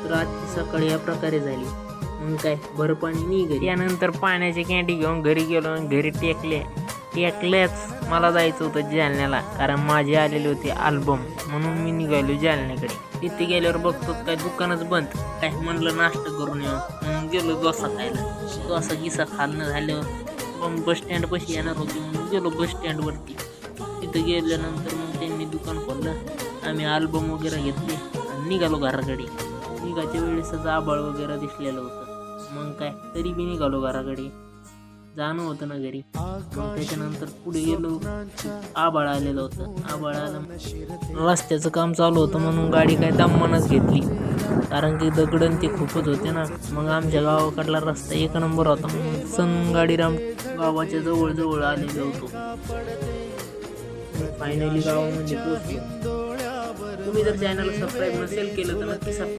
तर आज सकाळी या प्रकारे झाली. मग काय बरं पाणी नाही घरी. त्यानंतर पाण्याची कॅन्डी घेऊन घरी गेलो आणि घरी टेकलेच मला जायचं होतं जालन्याला, कारण माझे आलेले होते अल्बम, म्हणून मी निघालो जालन्याकडे. तिथे गेल्यावर बघतो काय दुकानच बंद. काय म्हणलं नाश्ता करून येऊ, म्हणून गेलो डोसा खायला. डोसा गिसा खाल्लं झाल्यावर मग बस स्टँड पाशी येणार होती म्हणून गेलो बस स्टँडवरती. तिथं गेल्यानंतर मग त्यांनी दुकान खोललं. आम्ही अल्बम वगैरे घेतले आणि निघालो घराकडे. निघायच्या वेळेसच आबाळ वगैरे दिसलेलं होतं. मग काय तरी बी निघालो घराकडे, जाणं होतं ना घरी. मग त्याच्यानंतर पुढे गेलो, आबाळ आलेलं होतं. आबाळ आलं, रस्त्याचं काम चालू होतं म्हणून गाडी काय दमानच घेतली, कारण की दगडन ते खूपच होते ना. मग आमच्या गावाकडला रस्ता एक नंबर होता. मग सन गाडीराम गावाच्या जवळ आलेलो होतो. फायनली गावामध्ये पोहोचलो. तुम्ही जर चॅनल सबस्क्राईब नसेल केलं तर नक्की सबस्क्राईब